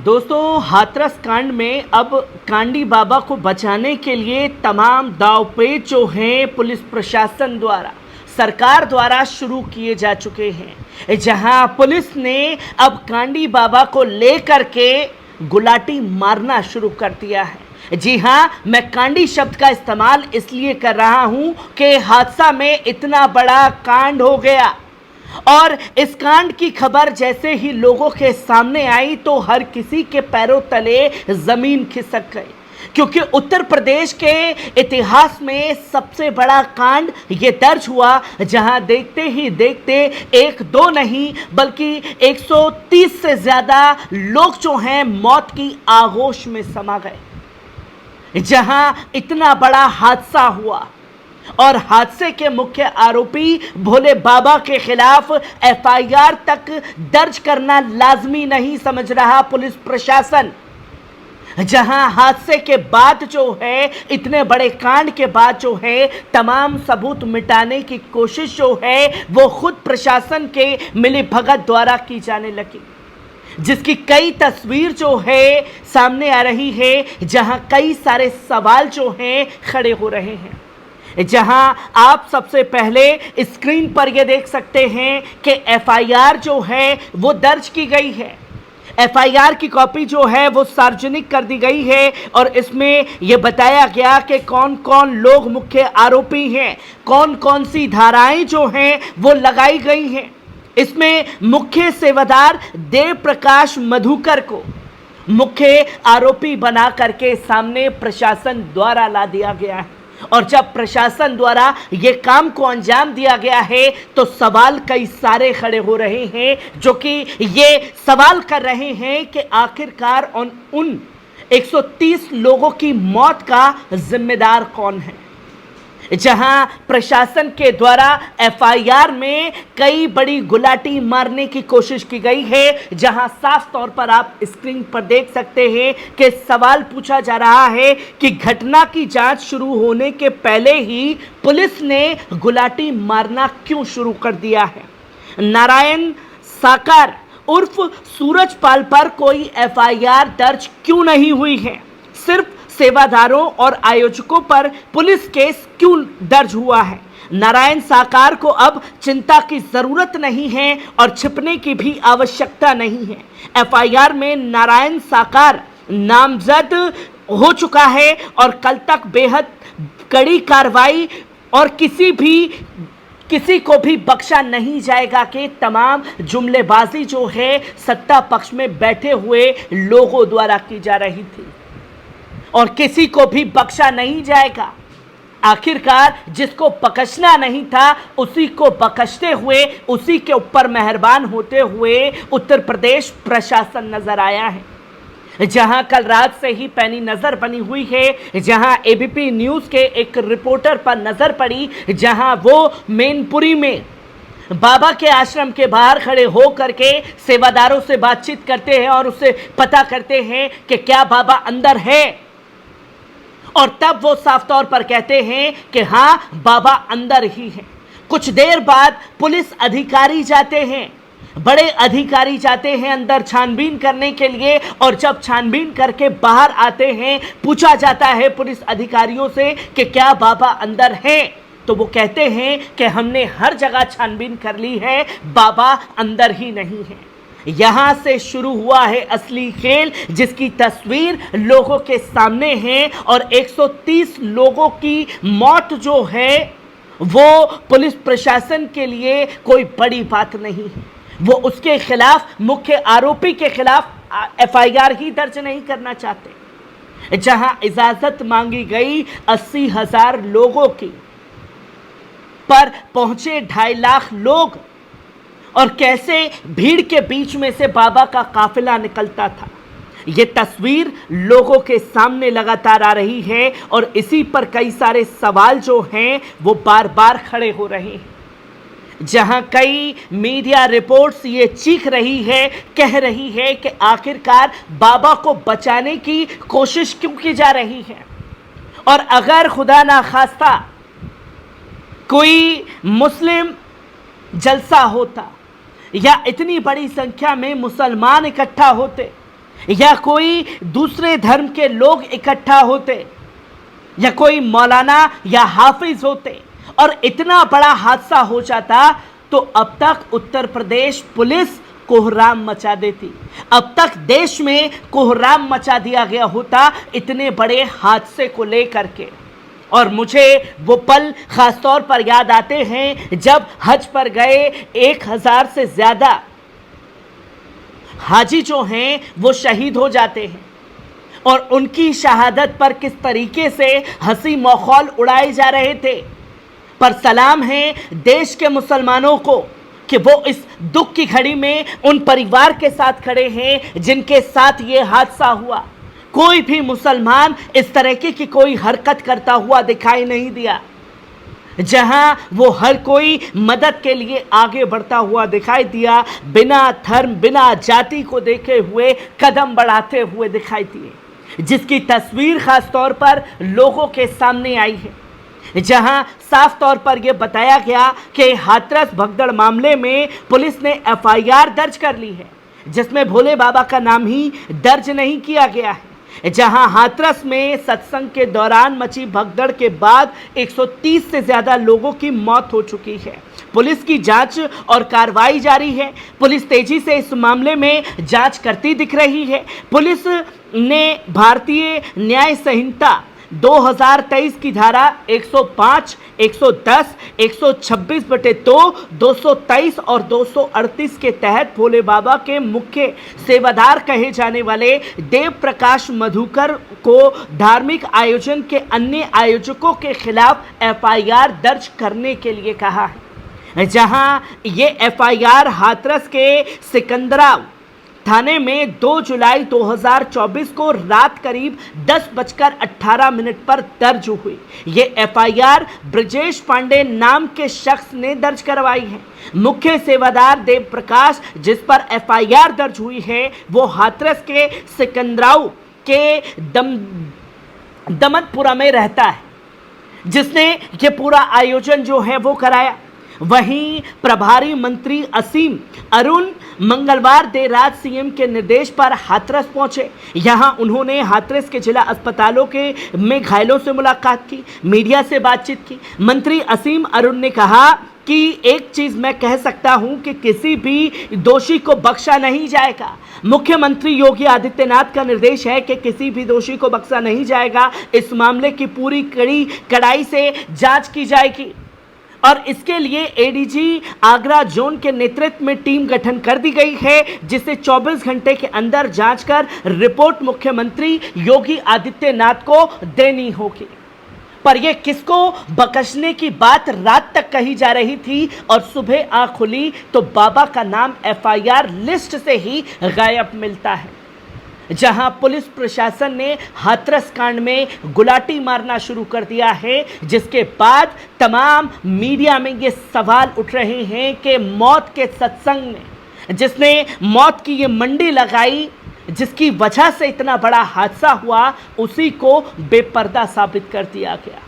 दोस्तों, हाथरस कांड में अब कांडी बाबा को बचाने के लिए तमाम दांवपेच जो हैं पुलिस प्रशासन द्वारा, सरकार द्वारा शुरू किए जा चुके हैं। जहां पुलिस ने अब कांडी बाबा को लेकर के गुलाटी मारना शुरू कर दिया है। जी हां, मैं कांडी शब्द का इस्तेमाल इसलिए कर रहा हूं कि हादसा में इतना बड़ा कांड हो गया और इस कांड की खबर जैसे ही लोगों के सामने आई तो हर किसी के पैरों तले जमीन खिसक गई, क्योंकि उत्तर प्रदेश के इतिहास में सबसे बड़ा कांड ये दर्ज हुआ, जहां देखते ही देखते एक दो नहीं बल्कि 130 से ज्यादा लोग जो हैं मौत की आगोश में समा गए। जहां इतना बड़ा हादसा हुआ और हादसे के मुख्य आरोपी भोले बाबा के खिलाफ एफआईआर तक दर्ज करना लाजमी नहीं समझ रहा पुलिस प्रशासन। जहां हादसे के बाद जो है, इतने बड़े कांड के बाद जो है, तमाम सबूत मिटाने की कोशिश जो है वो खुद प्रशासन के मिलीभगत द्वारा की जाने लगी, जिसकी कई तस्वीर जो है सामने आ रही है, जहां कई सारे सवाल जो हैं खड़े हो रहे हैं। जहां आप सबसे पहले स्क्रीन पर यह देख सकते हैं कि एफआईआर जो है वो दर्ज की गई है। एफआईआर की कॉपी जो है वो सार्वजनिक कर दी गई है और इसमें यह बताया गया कि कौन कौन लोग मुख्य आरोपी हैं, कौन कौन सी धाराएं जो हैं वो लगाई गई हैं। इसमें मुख्य सेवादार देव प्रकाश मधुकर को मुख्य आरोपी बना करके सामने प्रशासन द्वारा ला दिया गया है। और जब प्रशासन द्वारा ये काम को अंजाम दिया गया है तो सवाल कई सारे खड़े हो रहे हैं, जो कि ये सवाल कर रहे हैं कि आखिरकार उन 130 लोगों की मौत का जिम्मेदार कौन है। जहां प्रशासन के द्वारा एफआईआर में कई बड़ी गुलाटी मारने की कोशिश की गई है, जहां साफ तौर पर आप स्क्रीन पर देख सकते हैं कि सवाल पूछा जा रहा है कि घटना की जांच शुरू होने के पहले ही पुलिस ने गुलाटी मारना क्यों शुरू कर दिया है। नारायण साकार उर्फ सूरजपाल पर कोई एफआईआर दर्ज क्यों नहीं हुई है। सिर्फ सेवादारों और आयोजकों पर पुलिस केस क्यों दर्ज हुआ है। नारायण साकार को अब चिंता की जरूरत नहीं है और छिपने की भी आवश्यकता नहीं है। एफआईआर में नारायण साकार नामजद हो चुका है और कल तक बेहद कड़ी कार्रवाई और किसी को भी बख्शा नहीं जाएगा कि तमाम जुमलेबाजी जो है सत्ता पक्ष में बैठे हुए लोगों द्वारा की जा रही थी और किसी को भी बख्शा नहीं जाएगा। आखिरकार जिसको बख्शना नहीं था उसी को बख्शते हुए, उसी के ऊपर मेहरबान होते हुए उत्तर प्रदेश प्रशासन नजर आया है। जहां कल रात से ही पैनी नजर बनी हुई है, जहां एबीपी न्यूज के एक रिपोर्टर पर नजर पड़ी, जहां वो मैनपुरी में बाबा के आश्रम के बाहर खड़े हो करके सेवादारों से बातचीत करते हैं और उससे पता करते हैं कि क्या बाबा अंदर है, और तब वो साफ तौर पर कहते हैं कि हाँ, बाबा अंदर ही है। कुछ देर बाद पुलिस अधिकारी जाते हैं, बड़े अधिकारी जाते हैं अंदर छानबीन करने के लिए, और जब छानबीन करके बाहर आते हैं पूछा जाता है पुलिस अधिकारियों से कि क्या बाबा अंदर है, तो वो कहते हैं कि हमने हर जगह छानबीन कर ली है, बाबा अंदर ही नहीं है। यहां से शुरू हुआ है असली खेल, जिसकी तस्वीर लोगों के सामने है और 130 लोगों की मौत जो है वो पुलिस प्रशासन के लिए कोई बड़ी बात नहीं है। वो उसके खिलाफ, मुख्य आरोपी के खिलाफ एफआईआर ही दर्ज नहीं करना चाहते। जहां इजाजत मांगी गई 80,000 लोगों की, पर पहुंचे 2.5 लाख लोग, और कैसे भीड़ के बीच में से बाबा का काफिला निकलता था। ये तस्वीर लोगों के सामने लगातार आ रही है और इसी पर कई सारे सवाल जो हैं वो बार बार खड़े हो रहे हैं। जहां कई मीडिया रिपोर्ट्स ये चीख रही है, कह रही है कि आखिरकार बाबा को बचाने की कोशिश क्यों की जा रही है, और अगर खुदा ना खास्ता कोई मुस्लिम जलसा होता या इतनी बड़ी संख्या में मुसलमान इकट्ठा होते या कोई दूसरे धर्म के लोग इकट्ठा होते या कोई मौलाना या हाफिज होते और इतना बड़ा हादसा हो जाता, तो अब तक उत्तर प्रदेश पुलिस कोहराम मचा देती, अब तक देश में कोहराम मचा दिया गया होता इतने बड़े हादसे को लेकर के। और मुझे वो पल खासतौर पर याद आते हैं जब हज पर गए 1000 से ज़्यादा हाजी जो हैं वो शहीद हो जाते हैं और उनकी शहादत पर किस तरीके से हंसी मखौल उड़ाए जा रहे थे। पर सलाम है देश के मुसलमानों को कि वो इस दुख की घड़ी में उन परिवार के साथ खड़े हैं जिनके साथ ये हादसा हुआ। कोई भी मुसलमान इस तरह की कोई हरकत करता हुआ दिखाई नहीं दिया, जहां वो हर कोई मदद के लिए आगे बढ़ता हुआ दिखाई दिया, बिना धर्म बिना जाति को देखे हुए कदम बढ़ाते हुए दिखाई दिए, जिसकी तस्वीर खास तौर पर लोगों के सामने आई है, जहां साफ तौर पर यह बताया गया कि हाथरस भगदड़ मामले में पुलिस ने एफआईआर दर्ज कर ली है, जिसमें भोले बाबा का नाम ही दर्ज नहीं किया गया है। जहां हाथरस में सत्संग के दौरान मची भगदड़ के बाद 130 से ज्यादा लोगों की मौत हो चुकी है। पुलिस की जांच और कार्रवाई जारी है। पुलिस तेजी से इस मामले में जांच करती दिख रही है। पुलिस ने भारतीय न्याय संहिता 2023 की धारा 105, 110, 126/2, 223 और 238 के तहत भोले बाबा के मुख्य सेवादार कहे जाने वाले देव प्रकाश मधुकर को धार्मिक आयोजन के अन्य आयोजकों के खिलाफ एफआईआर दर्ज करने के लिए कहा है, जहां ये एफआईआर हाथरस के सिकंदराव थाने में 2 जुलाई 2024 को रात करीब 10:18 पर दर्ज हुई। ये एफआईआर ब्रजेश पांडे नाम के शख्स ने दर्ज करवाई है। मुख्य सेवादार देव प्रकाश जिस पर एफआईआर दर्ज हुई है वो हाथरस के सिकंदराव के दमनपुरा में रहता है, जिसने ये पूरा आयोजन जो है वो कराया। वहीं प्रभारी मंत्री असीम अरुण मंगलवार देर रात सीएम के निर्देश पर हाथरस पहुंचे। यहां उन्होंने हाथरस के जिला अस्पतालों में घायलों से मुलाकात की, मीडिया से बातचीत की। मंत्री असीम अरुण ने कहा कि एक चीज मैं कह सकता हूं कि किसी भी दोषी को बख्शा नहीं जाएगा। मुख्यमंत्री योगी आदित्यनाथ का निर्देश है कि किसी भी दोषी को बख्शा नहीं जाएगा। इस मामले की पूरी कड़ाई से जांच की जाएगी और इसके लिए एडीजी आगरा जोन के नेतृत्व में टीम गठन कर दी गई है, जिसे 24 घंटे के अंदर जांच कर रिपोर्ट मुख्यमंत्री योगी आदित्यनाथ को देनी होगी। पर यह किसको बख्शने की बात रात तक कही जा रही थी और सुबह आंख खुली तो बाबा का नाम एफआईआर लिस्ट से ही गायब मिलता है। जहां पुलिस प्रशासन ने हाथरस कांड में गुलाटी मारना शुरू कर दिया है, जिसके बाद तमाम मीडिया में ये सवाल उठ रहे हैं कि मौत के सत्संग में जिसने मौत की ये मंडी लगाई, जिसकी वजह से इतना बड़ा हादसा हुआ, उसी को बेपर्दा साबित कर दिया गया।